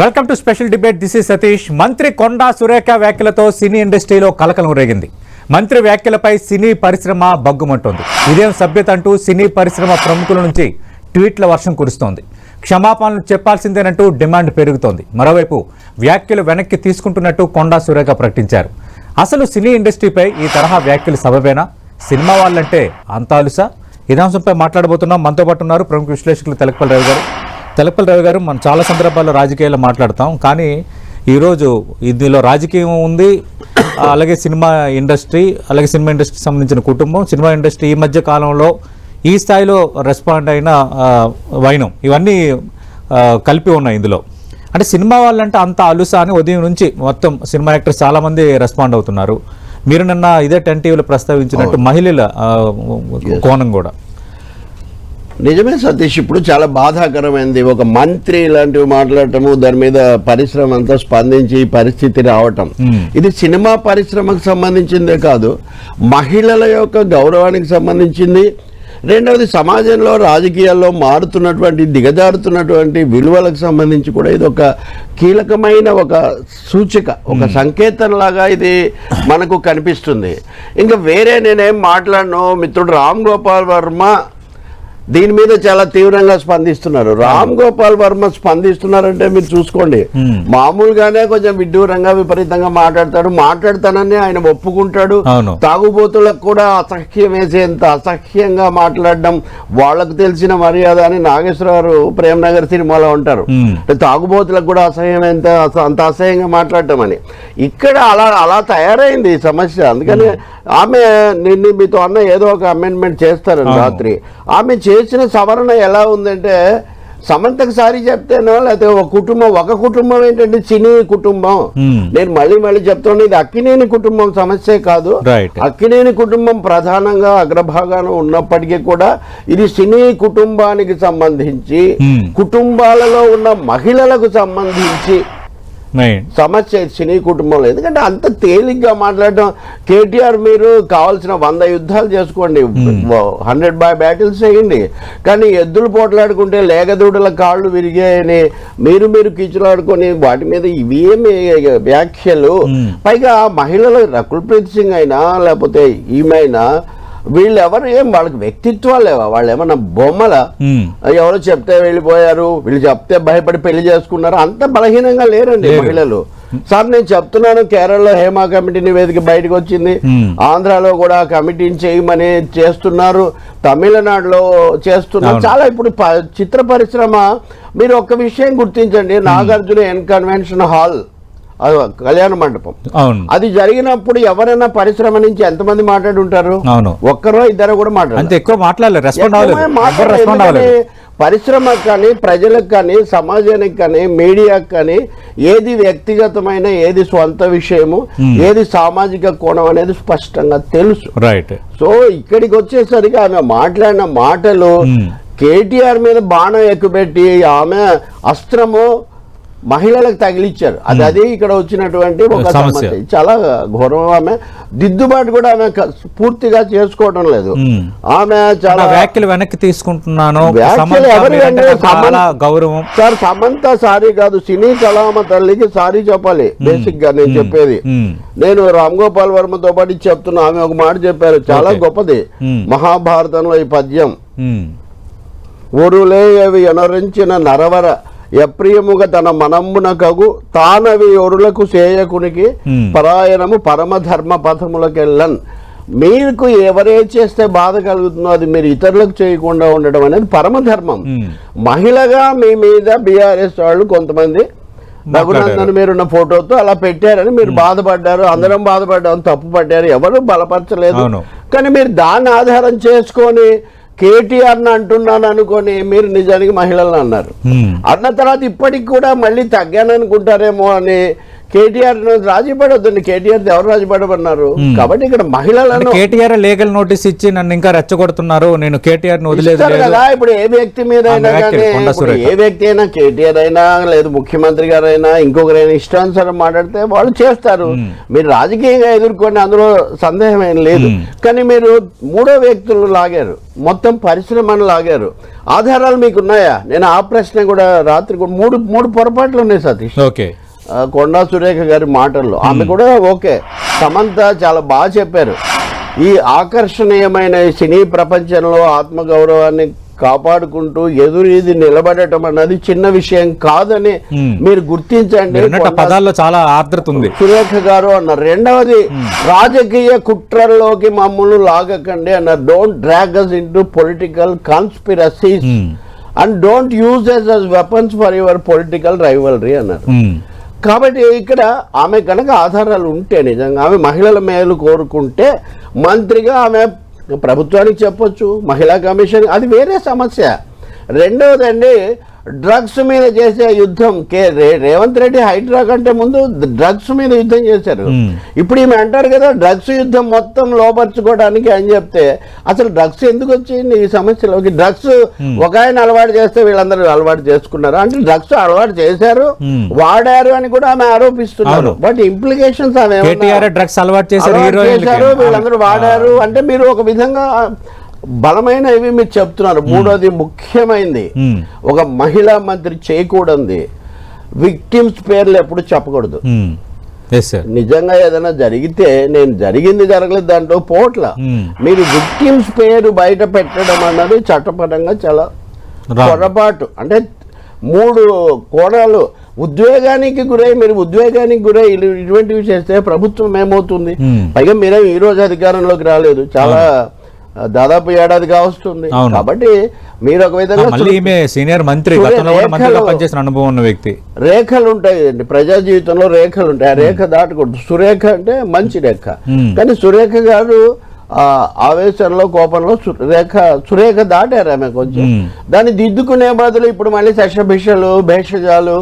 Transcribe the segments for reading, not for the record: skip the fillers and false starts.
Welcome to special debate. This is Satish. మంత్రి కొండా సురేఖ వ్యాఖ్యలతో సినీ ఇండస్ట్రీలో కలకలం రేగింది. మంత్రి వ్యాఖ్యలపై సినీ పరిశ్రమ బగ్గుమంటోంది. ఇదేం సభ్యత అంటూ సినీ పరిశ్రమ ప్రముఖుల నుంచి ట్వీట్ల వర్షం కురుస్తోంది. క్షమాపణలు చెప్పాల్సిందేనంటూ డిమాండ్ పెరుగుతోంది. మరోవైపు వ్యాఖ్యలు వెనక్కి తీసుకుంటున్నట్టు కొండా సురేఖ ప్రకటించారు. అసలు సినీ ఇండస్ట్రీపై ఈ తరహా వ్యాఖ్యలు సబబేనా? సినిమా వాళ్ళంటే అంత అలుసా? ఇదంశంపై మాట్లాడబోతున్నాం. మనతో పాటు ఉన్నారు ప్రముఖ విశ్లేషకులు తెలకపల్లి రవి గారు. తెలకపల్లి రవి గారు, మనం చాలా సందర్భాల్లో రాజకీయాల్లో మాట్లాడతాం, కానీ ఈరోజు ఇందులో రాజకీయం ఉంది, అలాగే సినిమా ఇండస్ట్రీకి సంబంధించిన కుటుంబం, సినిమా ఇండస్ట్రీ ఈ మధ్య కాలంలో ఈ స్థాయిలో రెస్పాండ్ అయిన వైనం, ఇవన్నీ కలిపి ఉన్నాయి ఇందులో. అంటే సినిమా వాళ్ళంటే అంత అలుసా అని ఉదయం నుంచి మొత్తం సినిమా యాక్టర్స్ చాలామంది రెస్పాండ్ అవుతున్నారు. మీరు నిన్న ఇదే 10 టీవీలో ప్రస్తావించినట్టు మహిళల కోణం కూడా నిజమే సతీష్. ఇప్పుడు చాలా బాధాకరమైనది ఒక మంత్రి ఇలాంటివి మాట్లాడటము, దాని మీద పరిశ్రమ అంతా స్పందించి పరిస్థితి రావటం. ఇది సినిమా పరిశ్రమకు సంబంధించిందే కాదు, మహిళల యొక్క గౌరవానికి సంబంధించింది. రెండవది సమాజంలో రాజకీయాల్లో మారుతున్నటువంటి దిగజారుతున్నటువంటి విలువలకు సంబంధించి కూడా ఇది ఒక కీలకమైన ఒక సూచిక, ఒక సంకేతంలాగా ఇది మనకు కనిపిస్తుంది. ఇంకా వేరే నేనేం మాట్లాడను. మిత్రుడు రామ్ గోపాల్ వర్మ దీని మీద చాలా తీవ్రంగా స్పందిస్తున్నారు. రామ్ గోపాల్ వర్మ స్పందిస్తున్నారంటే మీరు చూసుకోండి, మామూలుగానే కొంచెం విడ్డూరంగా విపరీతంగా మాట్లాడతానని ఆయన ఒప్పుకుంటాడు. తాగుబోతులకు కూడా అసహ్యం వేసేంత అసహ్యంగా మాట్లాడడం వాళ్ళకు తెలిసిన మర్యాద అని నాగేశ్వరరావు ప్రేమనగర్ సినిమాలో ఉంటారు. తాగుబోతులకు కూడా అంత అసహ్యంగా మాట్లాడటం అని ఇక్కడ అలా తయారైంది ఈ సమస్య. అందుకని ఆమె నిన్న మీతో అన్న ఏదో ఒక అమెండ్మెంట్ చేస్తారని రాత్రి ఆమె చేసిన సవరణ ఎలా ఉందంటే, సమంతకు సారి చెప్తేనో లేకపోతే ఒక కుటుంబం ఏంటంటే సినీ కుటుంబం. నేను మళ్ళీ చెప్తాను, ఇది అక్కినేని కుటుంబం సమస్య కాదు. అక్కినేని కుటుంబం ప్రధానంగా అగ్రభాగాన ఉన్నప్పటికీ కూడా ఇది సినీ కుటుంబానికి సంబంధించి, కుటుంబాలలో ఉన్న మహిళలకు సంబంధించి సమస్య సినీ కుటుంబంలో. ఎందుకంటే అంత తేలిగ్గా మాట్లాడటం, కేటీఆర్ మీరు కావాల్సిన 100 యుద్ధాలు చేసుకోండి, 100 బ్యాటిల్స్ చేయండి, కానీ ఎద్దులు పోట్లాడుకుంటే లేగదూడల కాళ్ళు విరిగాయని మీరు కిచులాడుకొని వాటి మీద ఇవేమి వ్యాఖ్యలు. పైగా మహిళలు రకుల్ప్రీత్ సింగ్ అయినా లేకపోతే ఈమెయినా వీళ్ళెవరు వాళ్ళకి వ్యక్తిత్వాలు లేవా? వాళ్ళు ఏమన్నా బొమ్మల? ఎవరో చెప్తే వెళ్ళిపోయారు, వీళ్ళు చెప్తే భయపడి పెళ్లి చేసుకున్నారు, అంత బలహీనంగా లేరండి మహిళలు. సార్ నేను చెప్తున్నాను, కేరళలో హేమా కమిటీ నివేదిక బయటకు వచ్చింది, ఆంధ్రాలో కూడా కమిటీని చేయమని చేస్తున్నారు, తమిళనాడులో చేస్తున్నారు. చాలా ఇప్పుడు చిత్ర పరిశ్రమ, మీరు ఒక్క విషయం గుర్తించండి, నాగార్జున కన్వెన్షన్ హాల్ కళ్యాణ మండపం అది జరిగినప్పుడు ఎవరైనా పరిశ్రమ నుంచి ఎంతమంది మాట్లాడుంటారు? ఒక్కరో ఇద్దరు కూడా మాట్లాడలేదు. పరిశ్రమకు కానీ ప్రజలకు కానీ సమాజానికి కానీ మీడియాకి కానీ ఏది వ్యక్తిగతమైన, ఏది స్వంత విషయము, ఏది సామాజిక కోణం అనేది స్పష్టంగా తెలుసు. సో ఇక్కడికి వచ్చేసరికి ఆమె మాట్లాడిన మాటలు కేటీఆర్ మీద బాణం ఎక్కుపెట్టి ఆమె అస్త్రము మహిళలకు తగిలిచ్చారు. అది ఇక్కడ వచ్చినటువంటి ఒక సమస్య. చాలా ఘోరం. ఆమె దిద్దుబాటు కూడా ఆమె పూర్తిగా చేసుకోవడం లేదు. ఆమె చాలా వ్యాఖ్యలు వెనక్కి తీసుకుంటున్నాను. గౌరవం సార్, సమంత సారీ కాదు, సినీ కళామ తల్లికి సారీ చెప్పాలి. బేసిక్ గా నేను చెప్పేది, నేను రామ్ గోపాల్ వర్మతో పాటు చెప్తున్నా. ఆమె ఒక మాట చెప్పారు, చాలా గొప్పది. మహాభారతంలో ఈ పద్యం, ఒరులే అవి ఎనరించిన నరవర ఎప్రియముగా తన మనమ్మున కగు తానవి ఒరులకు సేయకునికి పరాయణము పరమధర్మ పథములకెళ్ళన్. మీకు ఎవరే చేస్తే బాధ కలుగుతుందో అది మీరు ఇతరులకు చేయకుండా ఉండడం అనేది పరమధర్మం. మహిళగా మీ మీద బీఆర్ఎస్ వాళ్ళు కొంతమంది రఘునందన్ మీరున్న ఫోటోతో అలా పెట్టారని మీరు బాధపడ్డారు, అందరం బాధపడ్డామని తప్పు పడ్డారు, ఎవరు బలపరచలేదు. కానీ మీరు దాన్ని ఆధారం చేసుకొని కేటీఆర్ని అంటున్నాను అనుకొని మీరు నిజానికి మహిళలను అన్నారు. అన్న తర్వాత ఇప్పటికి కూడా మళ్ళీ తగ్గాను అనుకుంటారేమో అని కేటీఆర్ రాజీ పడొద్దండి. కేటీఆర్ ఎవరు రాజీ పడమన్నారు? కాబట్టి ఇక్కడ మహిళలను కేటీఆర్ లీగల్ నోటీస్ ఇచ్చి నన్ను ఇంకా రెచ్చగొడుతున్నారు, నేను కేటీఆర్ వదిలేదు కదా. ఇప్పుడు ఏ వ్యక్తి మీద అయినా కానీ, ఏ వ్యక్తి అయినా, కేటీఆర్ అయినా లేదు ముఖ్యమంత్రి గారైనా ఇంకొకరైనా ఇష్టానుసారం మాట్లాడితే వాళ్ళు చేస్తారు. మీరు రాజకీయంగా ఎదుర్కొని అందులో సందేహం ఏం లేదు. కానీ మీరు మూడో వ్యక్తులు లాగారు, మొత్తం పరిశ్రమను లాగారు. ఆధారాలు మీకు ఉన్నాయా? నేను ఆ ప్రశ్న కూడా రాత్రి కూడా మూడు పొరపాట్లు ఉన్నాయి సతీష్. ఓకే, కొండా సురేఖ గారి మాటల్లో ఆమె కూడా ఓకే, సమంత చాలా బాగా చెప్పారు. ఈ ఆకర్షణీయమైన సినీ ప్రపంచంలో ఆత్మగౌరవాన్ని కాపాడుకుంటూ ఎదురీది నిలబడటం అన్నది చిన్న విషయం కాదని మీరు గుర్తించండి. పదాల్లో చాలా ఆర్ద్రత ఉంది సురేఖ గారు అన్నారు. రెండవది, రాజకీయ కుట్రల్లోకి మమ్మల్ని లాగకండి అన్నారు. Don't drag us into political conspiracies and don't use us as weapons for your political rivalry అన్నారు. కాబట్టి ఇక్కడ ఆమె కనుక ఆధారాలు ఉంటే, నిజంగా ఆమె మహిళల మేలు కోరుకుంటే మంత్రిగా ఆమె ప్రభుత్వానికి చెప్పొచ్చు, మహిళా కమిషన్, అది వేరే సమస్య. రెండవదండి, డ్రగ్స్ మీద చేసే యుద్ధం. రేవంత్ రెడ్డి హైడ్రా కంటే ముందు డ్రగ్స్ మీద యుద్ధం చేశారు. ఇప్పుడు ఈమె అంటారు కదా డ్రగ్స్ యుద్ధం మొత్తం లోపరుచుకోవడానికి అని చెప్తే, అసలు డ్రగ్స్ ఎందుకు వచ్చింది ఈ సమస్యలోకి? డ్రగ్స్ ఒక ఆయన అలవాటు చేస్తే వీళ్ళందరూ అలవాటు చేసుకున్నారు అంటే డ్రగ్స్ అలవాటు చేశారు, వాడారు అని కూడా ఆమె ఆరోపిస్తున్నారు. బట్ ఇంప్లికేషన్స్ డ్రగ్స్ అలవాటు చేశారు, వీళ్ళందరూ వాడారు అంటే మీరు ఒక విధంగా బలమైనవి మీరు చెప్తున్నారు. మూడోది ముఖ్యమైనది, ఒక మహిళా మంత్రి చేయకూడదు, విక్టిమ్స్ పేర్లు ఎప్పుడు చెప్పకూడదు. నిజంగా ఏదైనా జరిగితే నేను జరిగింది జరగలేదు దాంట్లో పోట్ల, మీరు విక్టిమ్స్ పేరు బయట పెట్టడం అన్నది చట్టపరంగా చాలా పొరపాటు. అంటే 3 కోణాలు, ఉద్వేగానికి గురై ఇటువంటివి చేస్తే ప్రభుత్వం ఏమవుతుంది? పైగా మీరేం ఈ రోజు అధికారంలోకి రాలేదు, చాలా దాదాపు ఏడాదిగా వస్తుంది. కాబట్టి మీరు ఒక విధంగా సీనియర్ మంత్రి, పనిచేసిన అనుభవం ఉన్న వ్యక్తి, రేఖలు ఉంటాయి ప్రజా జీవితంలో, రేఖలు ఉంటాయి. ఆ రేఖ దాటకూడదు. సురేఖ అంటే మంచి రేఖ, కానీ సురేఖ గారు ఆవేశంలో కోపంలో సురేఖ దాటారు ఆమె కొంచెం. దాన్ని దిద్దుకునే బదులు ఇప్పుడు మళ్ళీ శశభిషలు భేషజాలు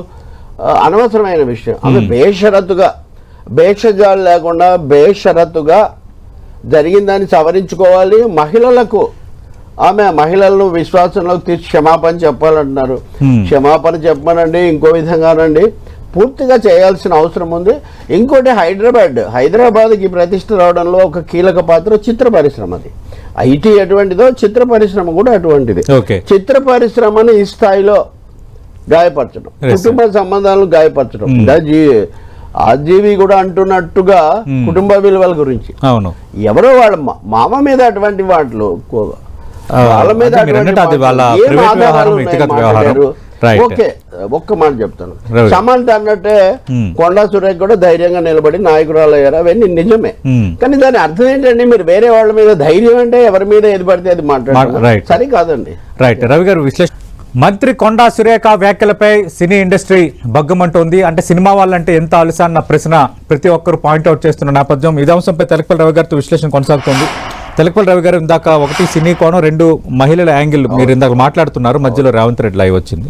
అనవసరమైన విషయం. ఆమె భేషజాలు లేకుండా బేషరతుగా జరిగిందని సవరించుకోవాలి. మహిళలను విశ్వాసంలోకి తీసి క్షమాపణ చెప్పాలంటున్నారు. క్షమాపణ చెప్పమనండి, ఇంకో విధంగానండి, పూర్తిగా చేయాల్సిన అవసరం ఉంది. ఇంకోటి హైదరాబాద్కి ప్రతిష్ట రావడంలో ఒక కీలక పాత్ర చిత్ర పరిశ్రమది. ఐటీ ఎటువంటిదో చిత్ర పరిశ్రమ కూడా అటువంటిది. చిత్ర పరిశ్రమను ఈ స్థాయిలో గాయపరచడం, కుటుంబ సంబంధాలను గాయపరచడం, ఆర్జీవి కూడా అంటున్నట్టుగా కుటుంబ విలువల గురించి ఎవరో వాళ్ళ మామ మీద అటువంటి వాటిలో వాళ్ళ మీద ఓకే, ఒక్క మాట చెప్తాను. సమంత అన్నట్టే కొండా సురేఖ కూడా ధైర్యంగా నిలబడి నాయకురాలు అయ్యారు, అవన్నీ నిజమే. కానీ దాని అర్థం ఏంటండి? మీరు వేరే వాళ్ళ మీద ధైర్యం అంటే ఎవరి మీద ఏది పడితే అది మాట్లాడారు, సరి కాదండి. రైట్, రవి గారు విశ్లేషణ. మంత్రి కొండా సురేఖ వ్యాఖ్యలపై సినీ ఇండస్ట్రీ బగ్గమంటోంది. అంటే సినిమా వాళ్ళంటే ఎంత అలుసా అన్న ప్రశ్న ప్రతి ఒక్కరు పాయింట్అవుట్ చేస్తున్న నేపథ్యం ఇదే అంశంపై తెలకపల్లి రవి గారితో విశ్లేషణ కొనసాగుతోంది. తెలకపల్లి రవి గారు, ఇందాక 1 సినీ కోణం, 2 మహిళల యాంగిల్ మీరు ఇందాక మాట్లాడుతున్నారు, మధ్యలో రేవంత్ రెడ్డి లైవ్ వచ్చింది.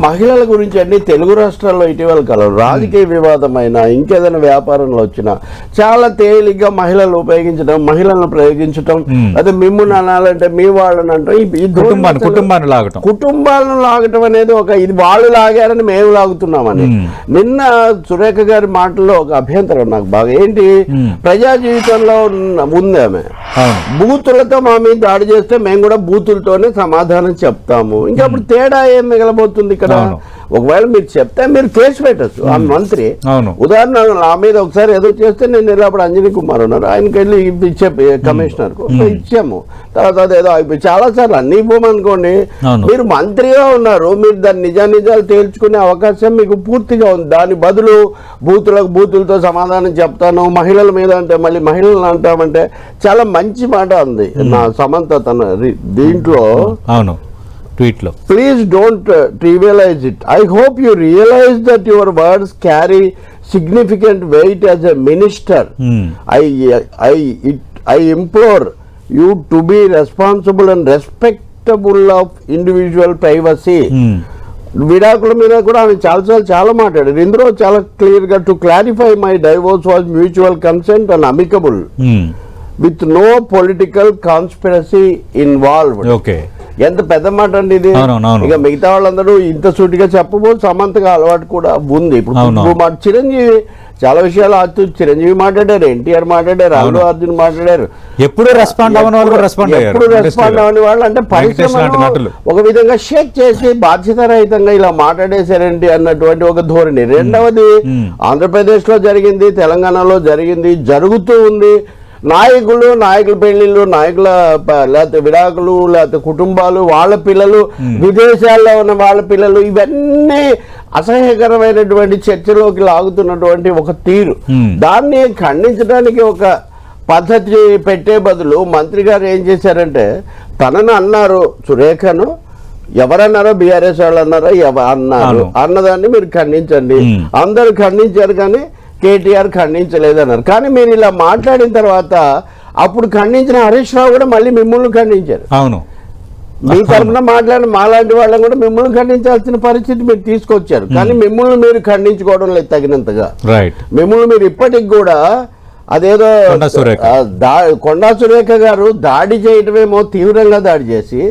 మహిళల గురించి అన్ని తెలుగు రాష్ట్రాల్లో ఇటీవల కాలం రాజకీయ వివాదమైన ఇంకేదైనా వ్యాపారంలో వచ్చినా చాలా తేలిగ్గా మహిళలు మహిళలను ప్రయోగించడం, అదే మిమ్మల్ని అనాలంటే మీ వాళ్ళని అంటే కుటుంబాలను లాగటం అనేది ఇది వాళ్ళు లాగారని మేము లాగుతున్నామని. నిన్న సురేఖ గారి మాటల్లో ఒక అభ్యంతరం నాకు బాగా, ఏంటి, ప్రజా జీవితంలో ఉంది ఆమె, బూతులతో మా మీద దాడి చేస్తే మేము కూడా బూతులతోనే సమాధానం చెప్తాము. ఇంకా అప్పుడు తేడా ఏం మిగలబోతుంది ఇక్కడ? ఒకవేళ మీరు చెప్తే మీరు కేసు పెట్టచ్చు. ఆ మంత్రి ఉదాహరణ నా మీద ఒకసారి ఏదో చేస్తే నేను అప్పుడు అంజనీ కుమార్ ఉన్నారు, ఆయనకి వెళ్ళి ఇచ్చే కమిషనర్ కు ఇచ్చాము. తర్వాత ఏదో అయిపోయి చాలా సార్లు అన్ని ఇవ్వమనుకోండి, మీరు మంత్రిగా ఉన్నారు, మీరు దాని నిజాలు తేల్చుకునే అవకాశం మీకు పూర్తిగా ఉంది. దాని బదులు బూతులతో సమాధానం చెప్తాను, మహిళల మీద అంటే మళ్ళీ మహిళలను అంటామంటే చాలా మంచి మాట ఉంది నా సమంత తన దీంట్లో. అవును, ట్వీట్లో, please don't trivialize it. I hope you realize that your words carry significant weight as a minister. I implore you to be responsible and respectable of individual privacy. విడాకుల మీద కూడా ఆమె చాలా మాట్లాడారు. ఇందులో చాలా క్లియర్ గా, to clarify my divorce was mutual consent and amicable with no political conspiracy involved. Okay, ఎంత పెద్ద మాట అండి ఇది. ఇక మిగతా వాళ్ళందరూ ఇంత సూటిగా చెప్పబోదు, సమంతగా అలవాటు కూడా ఉంది. ఇప్పుడు చిరంజీవి చాలా విషయాలు చిరంజీవి మాట్లాడారు, ఎన్టీఆర్ మాట్లాడారు, అల్లు అర్జున్ మాట్లాడారు. ఎప్పుడు రెస్పాండ్ అవ్వని వాళ్ళు అంటే పరిశ్రమను ఒక విధంగా షేక్ చేసి బాధ్యతారహితంగా ఇలా మాట్లాడేశారండి అన్నటువంటి ఒక ధోరణి. రెండవది, ఆంధ్రప్రదేశ్ లో జరిగింది, తెలంగాణలో జరిగింది, జరుగుతూ ఉంది. నాయకుల పెళ్లిళ్ళు, నాయకుల లేకపోతే విడాకులు, లేకపోతే కుటుంబాలు, వాళ్ళ పిల్లలు, విదేశాల్లో ఉన్న వాళ్ళ పిల్లలు, ఇవన్నీ అసహ్యకరమైనటువంటి చర్చలోకి లాగుతున్నటువంటి ఒక తీరు. దాన్ని ఖండించడానికి ఒక పద్ధతి పెట్టే బదులు మంత్రి గారు ఏం చేశారంటే, తనను అన్నారు, సురేఖను ఎవరన్నారో బీఆర్ఎస్ వాళ్ళు అన్నారో అన్నారు అన్నదాన్ని మీరు ఖండించండి. అందరూ ఖండించారు కానీ కేటీఆర్ ఖండించలేదన్నారు. కానీ మీరు ఇలా మాట్లాడిన తర్వాత అప్పుడు ఖండించిన హరీష్ రావు కూడా మళ్ళీ మిమ్మల్ని ఖండించారు. అవును, మీ తరఫున మాట్లాడిన మాలాంటి వాళ్ళని కూడా మిమ్మల్ని ఖండించాల్సిన పరిస్థితి మీరు తీసుకొచ్చారు. కానీ మిమ్మల్ని మీరు ఖండించుకోవడం లేదు తగినంతగా. మిమ్మల్ని మీరు ఇప్పటికి కూడా అదేదో కొండా సురేఖ గారు దాడి చేయటమేమో తీవ్రంగా దాడి చేసి,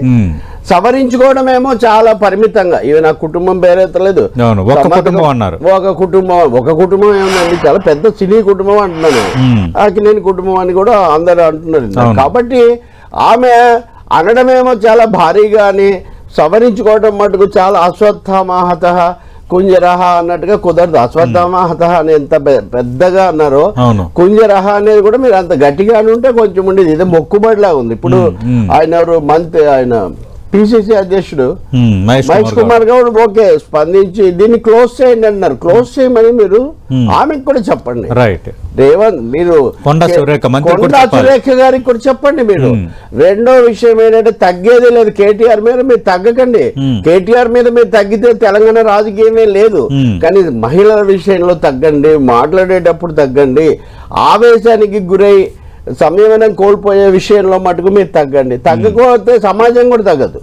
సవరించుకోవడమేమో చాలా పరిమితంగా. ఇవి నా కుటుంబం పేరెత్తలేదు, ఒక కుటుంబం ఏముందండి, చాలా పెద్ద సినీ కుటుంబం అంటున్నాను, అక్కినేని కుటుంబం అని కూడా అందరూ అంటున్నారు. కాబట్టి ఆమె అనడమేమో చాలా భారీగా అని, సవరించుకోవడం మటుకు చాలా అశ్వత్థామాహత కుంజరహ అన్నట్టుగా కుదరదు. అశ్వత్థామాహత అని ఎంత పెద్దగా అన్నారో, కుంజరహ అనేది కూడా మీరు అంత గట్టిగా అని ఉంటే కొంచెం ఉండేది. ఇదే మొక్కుబడిలా ఉంది. ఇప్పుడు ఆయన పిసిసి అధ్యక్షుడు మహేష్ కుమార్ గౌడ్ ఓకే స్పందించి దీన్ని క్లోజ్ చేయండి అన్నారు. క్లోజ్ చేయమని మీరు ఆమెకు కూడా చెప్పండి. రేవంత్ మీరు కొండా సురేఖ గారికి కూడా చెప్పండి. మీరు రెండో విషయం ఏంటంటే, తగ్గేది లేదు. కేటీఆర్ మీద మీరు తగ్గకండి. కేటీఆర్ మీద మీరు తగ్గితే తెలంగాణ రాజకీయమే లేదు. కానీ మహిళల విషయంలో తగ్గండి, మాట్లాడేటప్పుడు తగ్గండి, ఆవేశానికి గురై సంయమనం కోల్పోయే విషయంలో మటుకు మీరు తగ్గండి. తగ్గకపోతే సమాజం కూడా తగ్గదు.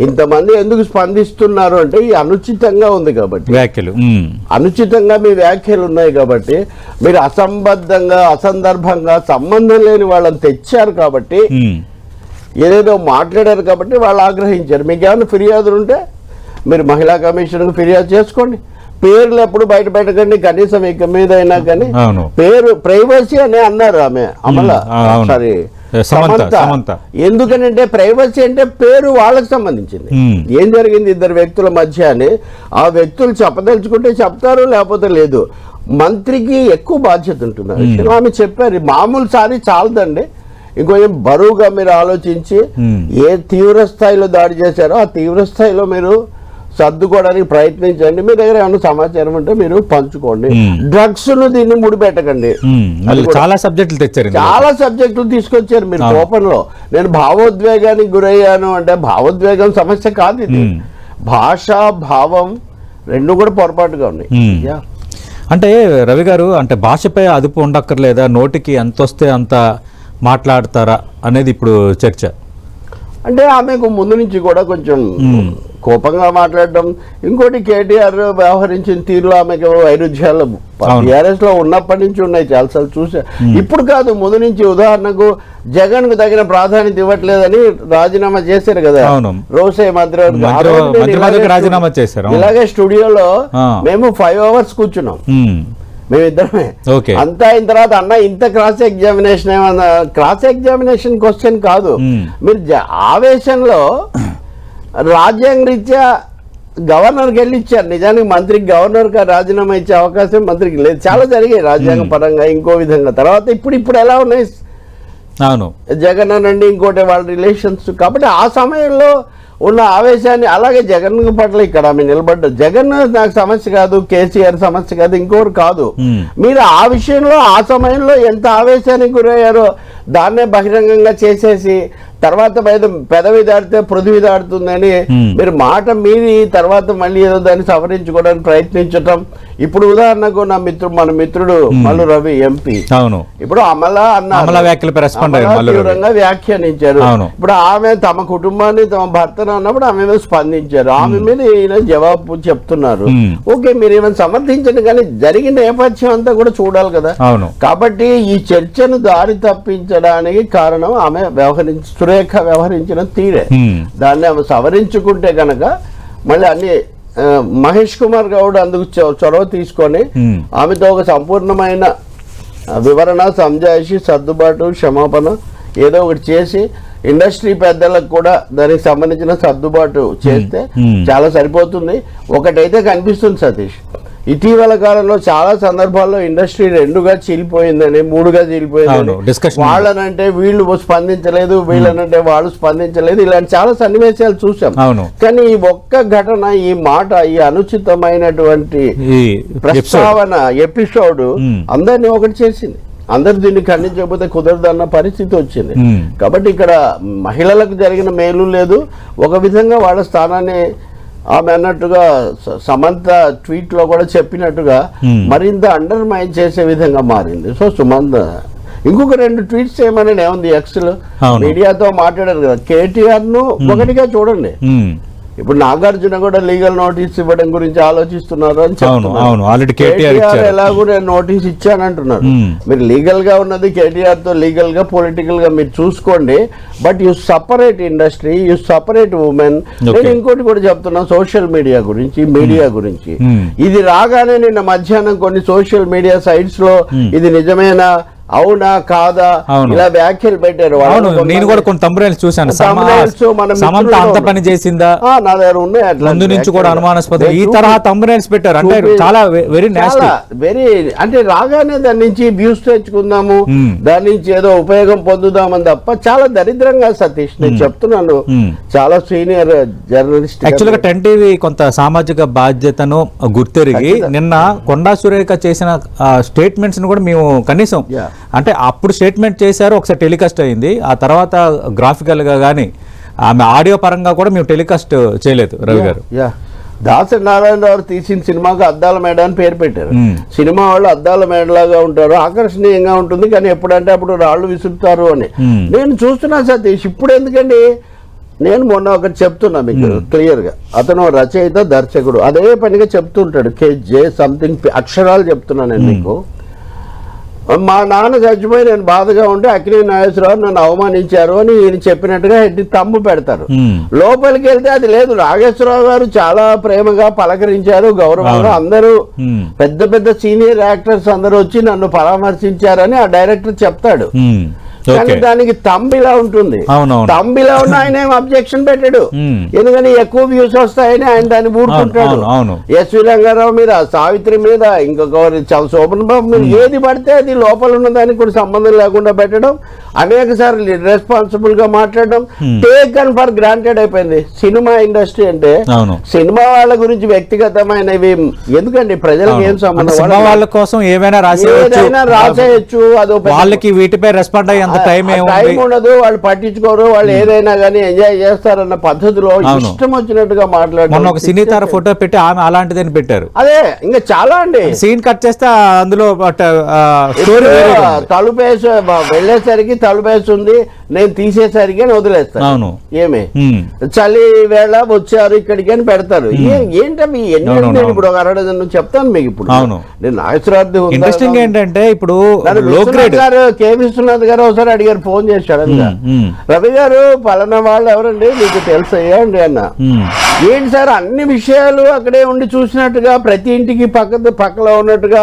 ఇంతమంది ఎందుకు స్పందిస్తున్నారు అంటే, ఈ అనుచితంగా ఉంది కాబట్టి, వ్యాఖ్యలు అనుచితంగా మీ వ్యాఖ్యలు ఉన్నాయి కాబట్టి, మీరు అసంబద్ధంగా, అసందర్భంగా, సంబంధం లేని వాళ్ళని తెచ్చారు కాబట్టి, ఏదేదో మాట్లాడారు కాబట్టి వాళ్ళు ఆగ్రహించారు. మీకు ఏమైనా ఫిర్యాదులు ఉంటే మీరు మహిళా కమిషన్కు ఫిర్యాదు చేసుకోండి. పేర్లు ఎప్పుడు బయట పెట్టకండి, కనీసం ఇక మీద అయినా. కానీ పేరు ప్రైవసీ అని అన్నారు ఆమె సమంత. ఎందుకనంటే ప్రైవసీ అంటే పేరు వాళ్ళకి సంబంధించింది. ఏం జరిగింది ఇద్దరు వ్యక్తుల మధ్య అని ఆ వ్యక్తులు చెప్పదలుచుకుంటే చెప్తారు, లేకపోతే లేదు. మంత్రికి ఎక్కువ బాధ్యత ఉంటుంది. ఆమె చెప్పారు, మామూలు సారి చాలదండి, ఇంకొంచెం బరువుగా మీరు ఆలోచించి ఏ తీవ్ర స్థాయిలో దాడి చేశారో ఆ తీవ్ర స్థాయిలో మీరు సర్దుకోవడానికి ప్రయత్నించండి. మీ దగ్గర ఏమైనా సమాచారం ఉంటే మీరు పంచుకోండి. డ్రగ్స్ ను దీన్ని ముడిపెట్టకండి. చాలా సబ్జెక్టులు తెచ్చారు, చాలా సబ్జెక్టులు తీసుకొచ్చారు మీరు కోపంలో. నేను భావోద్వేగానికి గురయ్యాను అంటే భావోద్వేగం సమస్య కాదు ఇది. భాష, భావం రెండు కూడా పొరపాటుగా ఉన్నాయి. అంటే రవి గారు, అంటే భాషపై అదుపు ఉండక్కర్లేదా? నోటికి ఎంత వస్తే అంత మాట్లాడతారా అనేది ఇప్పుడు చర్చ. అంటే ఆమెకు ముందు నుంచి కూడా కొంచెం కోపంగా మాట్లాడడం. ఇంకోటి, కేటీఆర్ వ్యవహరించిన తీరులో ఆమెకు వైరుధ్యాలు టీఆర్ఎస్ లో ఉన్నప్పటి నుంచి ఉన్నాయి, చాలాసార్లు చూసా. ఇప్పుడు కాదు, ముందు నుంచి. ఉదాహరణకు జగన్ కు తగిన ప్రాధాన్యత ఇవ్వట్లేదని రాజీనామా చేశారు కదా రోసే మంత్రి, రాజీనామా చేశారు. ఇలాగే స్టూడియోలో మేము 5 hours కూర్చున్నాం మేమిద్దరమే. అంతా అయిన తర్వాత, అన్న ఇంత క్రాస్ ఎగ్జామినేషన్ ఏమన్నా, క్రాస్ ఎగ్జామినేషన్ క్వశ్చన్ కాదు, మీరు ఆవేశంలో రాజ్యాంగ రీత్యా గవర్నర్కి వెళ్ళి ఇచ్చారు. నిజానికి మంత్రికి గవర్నర్కి రాజీనామా ఇచ్చే అవకాశం మంత్రికి లేదు. చాలా జరిగాయి రాజ్యాంగ పరంగా, ఇంకో విధంగా. తర్వాత ఇప్పుడు ఎలా ఉన్నాయి జగన్ అనండి, ఇంకోటి వాళ్ళ రిలేషన్స్. కాబట్టి ఆ సమయంలో ఉన్న ఆవేశాన్ని, అలాగే జగన్ పట్ల ఇక్కడ ఆమె నిలబడ్డారు. జగన్ నాకు సమస్య కాదు, కేసీఆర్ సమస్య కాదు, ఇంకోరు కాదు. మీరు ఆ విషయంలో ఆ సమయంలో ఎంత ఆవేశానికి గురయ్యారో దాన్నే బహిరంగంగా చేసేసి తర్వాత పెదవి దాడితే పృథివీ దాడుతుందని మీరు మాట మీది తర్వాత మళ్ళీ ఏదో దాన్ని సవరించుకోవడానికి ప్రయత్నించటం. ఇప్పుడు ఉదాహరణకు మన మిత్రుడు మల్లు రవి ఎంపీ ఇప్పుడు అమలా తీవ్రంగా వ్యాఖ్యానించారు. ఇప్పుడు ఆమె తమ కుటుంబాన్ని తమ భర్తను అన్నప్పుడు ఆమె మీద స్పందించారు. ఆమె మీద ఈయన జవాబు చెప్తున్నారు. ఓకే, మీరు ఏమైనా సమర్థించండి, కానీ జరిగిన నేపథ్యం అంతా కూడా చూడాలి కదా. కాబట్టి ఈ చర్చను దారి తప్పించడానికి కారణం ఆమె సురేఖ వ్యవహరించిన తీరే. దాన్ని ఆమె సవరించుకుంటే కనుక మళ్ళీ అన్ని మహేష్ కుమార్ గౌడ్ అందుకు చొరవ తీసుకొని ఆమెతో ఒక సంపూర్ణమైన వివరణ, సంజాయిషి, సర్దుబాటు, క్షమాపణ ఏదో ఒకటి చేసి ఇండస్ట్రీ పెద్దలకు కూడా దానికి సంబంధించిన సర్దుబాటు చేస్తే చాలా సరిపోతుంది. ఒకటైతే కనిపిస్తుంది సతీష్, ఇటీవల కాలంలో చాలా సందర్భాల్లో ఇండస్ట్రీ రెండుగా చీలిపోయిందని, మూడుగా చీలిపోయిందని, వాళ్ళనంటే వీళ్ళు స్పందించలేదు, వీళ్ళనంటే వాళ్ళు స్పందించలేదు, ఇలాంటి చాలా సన్నివేశాలు చూసాం. కానీ ఈ ఒక్క ఘటన, ఈ మాట, ఈ అనుచితమైనటువంటి ప్రస్తావన ఎపిసోడ్ అందరినీ ఒకటి చేసింది. అందరు దీన్ని ఖండించకపోతే కుదరదన్న పరిస్థితి వచ్చింది. కాబట్టి ఇక్కడ మహిళలకు జరిగిన మేలు లేదు. ఒక విధంగా వాళ్ళ స్థానాన్ని ఆమె అన్నట్టుగా సమంత ట్వీట్ లో కూడా చెప్పినట్టుగా మరింత అండర్ మైన్ చేసే విధంగా మారింది. సో సుమంత ఇంకొక 2 ట్వీట్స్ ఏమని ఏముంది, ఎక్స్ లో మీడియాతో మాట్లాడారు కదా, కేటీఆర్ ను ఒకటిగా చూడండి. ఇప్పుడు నాగార్జున కూడా లీగల్ నోటీస్ ఇవ్వడం గురించి ఆలోచిస్తున్నారు అని చెప్తున్నారు. కేటీఆర్ ఎలాగూ నేను నోటీస్ ఇచ్చానంటున్నారు. మీరు లీగల్ గా ఉన్నది కేటీఆర్ తో లీగల్ గా పొలిటికల్ గా మీరు చూసుకోండి. But you separate industry, you separate women. నేను ఇంకోటి కూడా చెప్తున్నా సోషల్ మీడియా గురించి, మీడియా గురించి. ఇది రాగానే నిన్న మధ్యాహ్నం కొన్ని సోషల్ మీడియా సైట్స్ లో ఇది నిజమేనా, అవునా కాదా, ఇలా వ్యాఖ్యలు పెట్టారు. నేను కూడా కొన్ని తంబ్రైల్స్ చూశాను. సమంత అంత పని చేసిందా, నా దగ్గర ఉన్నాయి అట్లా ముందు నుంచి కూడా అనుమానాస్పదం ఈ తరహా తంబ్రైల్స్ పెట్టారు. అంటే చాలా వెరీ అంటే రాగానే దాని నుంచి వ్యూస్ తెచ్చుకుందాము, దాని నుంచి ఏదో ఉపయోగం పొందుదామని తప్ప చాలా దరిద్రంగా సతీష్ నేను చెప్తున్నాను. చాలా సీనియర్ జర్నలిస్ట్. యాక్చువల్ గా 10 టీవీ కొంత సామాజిక బాధ్యతను గుర్తెరిగి నిన్న కొండా సురేఖ చేసిన స్టేట్మెంట్స్ ను కూడా మేము కనీసం అంటే అప్పుడు స్టేట్మెంట్ చేశారు, ఒకసారి టెలికాస్ట్ అయింది. ఆ తర్వాత గ్రాఫికల్ గా కానీ ఆమె ఆడియో పరంగా కూడా మేము టెలికాస్ట్ చేయలేదు. రవి గారు దాసరి నారాయణరావు తీసిన సినిమాకి అద్దాల మేడ అని పేరు పెట్టారు. సినిమా వాళ్ళు అద్దాల మేడలాగా ఉంటారు, ఆకర్షణీయంగా ఉంటుంది, కానీ ఎప్పుడంటే అప్పుడు రాళ్ళు విసురుతారు అని నేను చూస్తున్నా సతీష్. ఇప్పుడు ఎందుకండి, నేను మొన్న ఒకటి చెప్తున్నా మీకు క్లియర్ గా, అతను రచయిత, దర్శకుడు, అదే పనిగా చెప్తుంటాడు. KJ సంథింగ్ అక్షరాలు చెప్తున్నా నేను మీకు. మా నాన్న చచ్చిపోయి నేను బాధగా ఉంటే అక్కినేని నాగేశ్వరరావు నన్ను అవమానించారు అని ఈయన చెప్పినట్టుగా తమ్ము పెడతారు. లోపలికి వెళ్తే అది లేదు, నాగేశ్వరరావు గారు చాలా ప్రేమగా పలకరించారు, గౌరవంగా అందరూ పెద్ద పెద్ద సీనియర్ యాక్టర్స్ అందరూ వచ్చి నన్ను పరామర్శించారని ఆ డైరెక్టర్ చెప్తాడు. కానీ దానికి తంబిలా ఉంటుంది, తంబిలా ఉన్న ఆయన ఏం అబ్జెక్షన్ పెట్టాడు, ఎందుకని ఎక్కువ వ్యూస్ వస్తాయని ఆయన దాన్ని ఊరుకుంటాడు. ఎస్వి రంగారావు మీద, సావిత్రి మీద, ఇంకొకరి శోభన్ బాబు మీద ఏది పడితే అది లోపల ఉన్న దానికి కూడా సంబంధం లేకుండా పెట్టడం, అనేక సార్లు రెస్పాన్సిబుల్ గా మాట్లాడడం, టేకన్ ఫర్ గ్రాంటెడ్ అయిపోయింది. సినిమా ఇండస్ట్రీ అంటే సినిమా వాళ్ళ గురించి వ్యక్తిగతమైనవి ఎందుకండి, ప్రజలకు ఏం సంబంధం, వాళ్ళ కోసం ఏమైనా రాసేయచ్చు, అదో వాళ్ళకి వీటిపై రెస్పాండ్ అయ్యే టైం ఉండదు, వాళ్ళు పట్టించుకోరు, వాళ్ళు ఏదైనా కానీ ఎంజాయ్ చేస్తారన్న పద్ధతిలో ఇష్టం వచ్చినట్టుగా మాట్లాడారు. ఒక సినీ తార ఫోటో పెట్టి ఆమె అలాంటిదని పెట్టారు. అదే ఇంకా చాలా అండి, సీన్ కట్ చేస్తే అందులో తలుపేసి వెళ్ళేసరికి తలుపేస్తుంది, నేను తీసేసరికి అని వదిలేస్తాను. ఏమే చలి వేళ వచ్చారు ఇక్కడికి అని పెడతారు. ఏంటవి ఎన్ని ఇప్పుడు ఒక అరడజన్ చెప్తాను మీకు. ఇప్పుడు నేను నాగేశ్వరరావు ఇంట్రెస్టింగ్ ఏంటంటే ఇప్పుడు కె విశ్వనాథ్ గారు ఒకసారి అడిగారు, ఫోన్ చేశాడు, రవి గారు పలానా వాళ్ళు ఎవరండి మీకు తెలుసయ్యా అండి అన్న. ఏంటి సార్ అన్ని విషయాలు అక్కడే ఉండి చూసినట్టుగా, ప్రతి ఇంటికి పక్కలో ఉన్నట్టుగా,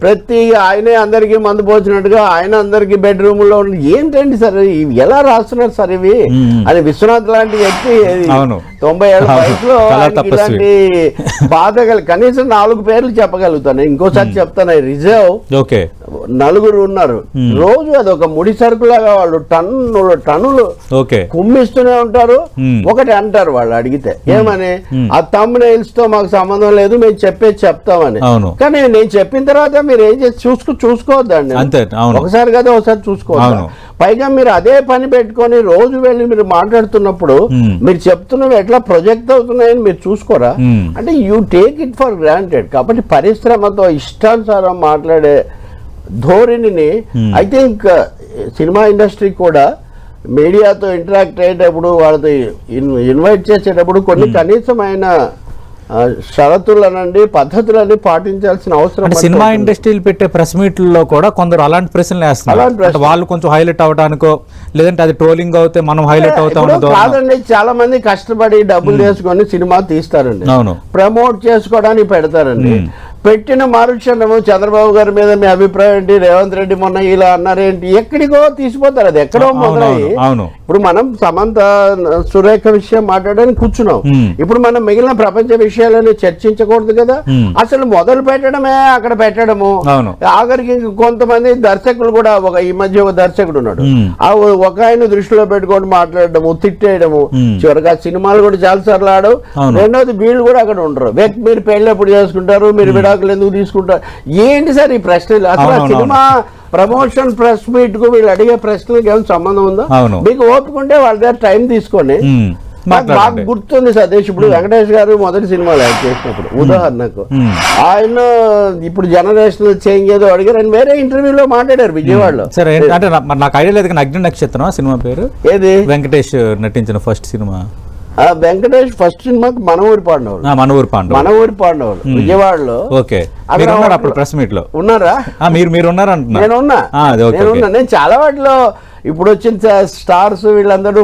ప్రతి ఆయనే అందరికి మందు పోసినట్టుగా, ఆయన అందరికి బెడ్రూమ్ లో ఏంటండి సార్ ఇవి ఎలా రాస్తున్నారు సార్ ఇవి అని. విశ్వనాథ్ లాంటి వ్యక్తి 90 ఏళ్ల వయసులో ఇలాంటి బాధ కనీసం 4 పేర్లు చెప్పగలుగుతాను. ఇంకోసారి చెప్తాను, రిజర్వ్ నలుగురు ఉన్నారు, రోజు అదొక ముడి సరుకులాగా వాళ్ళు టన్నులు కుమ్మిస్తూనే ఉంటారు. ఒకటి అంటారు వాళ్ళు అడిగితే ఏమని, ఆ థంబ్నెయిల్స్ తో మాకు సంబంధం లేదు, మేము చెప్తామని. కానీ నేను చెప్పిన తర్వాత మీరు ఏం చేసి చూసుకోవద్దండి, ఒకసారి కదా ఒకసారి చూసుకోవద్దు. పైగా మీరు అదే పని పెట్టుకొని రోజు వెళ్ళి మీరు మాట్లాడుతున్నప్పుడు మీరు చెప్తున్నవి ఎట్లా ప్రొజెక్ట్ అవుతున్నాయని మీరు చూసుకోరా? అంటే you take it for granted. కాబట్టి పరిశ్రమతో ఇష్టానుసారం మాట్లాడే ధోరణిని ఐ థింక్ సినిమా ఇండస్ట్రీ కూడా మీడియాతో ఇంటరాక్ట్ అయ్యేటప్పుడు వాళ్ళతో ఇన్వైట్ చేసేటప్పుడు కొన్ని కనీసమైన షరతులనండి పద్ధతులని పాటించాల్సిన అవసరం. సినిమా ఇండస్ట్రీలు పెట్టే ప్రెస్ మీట్లలో కూడా కొందరు అలాంటి ప్రశ్నలు వేస్తున్నారు. వాళ్ళు కొంచెం హైలైట్ అవడానికో లేదంటే అది ట్రోలింగ్ అవుతే మనం హైలైట్ అవుతాం కాదండి. చాలా మంది కష్టపడి డబ్బులు చేసుకొని సినిమా తీస్తారండి, ప్రమోట్ చేసుకోవడానికి పెడతారండి. పెట్టిన మరుక్షణము చంద్రబాబు గారి మీద మీ అభిప్రాయం ఏంటి, రేవంత్ రెడ్డి మొన్న ఇలా అన్నారేంటి, ఎక్కడికో తీసిపోతారు. అది ఎక్కడో మొదలయ్యి ఇప్పుడు మనం సమంత సురేఖ విషయం మాట్లాడడానికి కూర్చున్నాం. ఇప్పుడు మనం మిగిలిన ప్రపంచ విషయాలని చర్చించకూడదు కదా. అసలు మొదలు పెట్టడమే అక్కడ పెట్టడము. ఆఖరికి కొంతమంది దర్శకులు కూడా ఈ మధ్య ఒక దర్శకుడు ఉన్నాడు, ఒక ఆయన దృష్టిలో పెట్టుకొని మాట్లాడము, తిట్టేయడము, చివరిగా సినిమాలు కూడా చాలా సార్లు ఆడవు. రెండోది వీళ్ళు కూడా అక్కడ ఉండరు. మీరు పెళ్లి ఎప్పుడు చేసుకుంటారు, మీరు ఎందుకు తీసుకుంటారు, ఏంటి సార్ ఈ ప్రశ్నలు? అసలు సినిమా ప్రమోషన్ ప్రెస్ మీట్ కు వీళ్ళు అడిగే ప్రశ్నలకు ఏమైనా సంబంధం ఉందా? మీకు ఓపుకుంటే వాళ్ళ దగ్గర టైం తీసుకొని. బాగా గుర్తుంది సతీష్, ఇప్పుడు వెంకటేష్ గారు మొదటి సినిమాలు యాక్ట్ చేసినప్పుడు ఉదాహరణకు ఆయన ఇప్పుడు జనరేషనల్ చేంజ్ ఏదో అడిగారు, ఆయన వేరే ఇంటర్వ్యూలో మాట్లాడారు విజయవాడలో. సరే, అంటే నాకు ఐడియా లేదు, అగ్ని నక్షత్రం సినిమా పేరు ఏది? వెంకటేష్ నటించిన ఫస్ట్ సినిమా. వెంకటేష్ ఫస్ట్ సినిమాకి మన ఊరి పాండవులు విజయవాడలో. అప్పుడు ప్రెస్ మీట్ లో ఉన్నారా? నేనున్నా. నేను చాలా వాటిలో ఇప్పుడు వచ్చిన స్టార్స్ వీళ్ళందరూ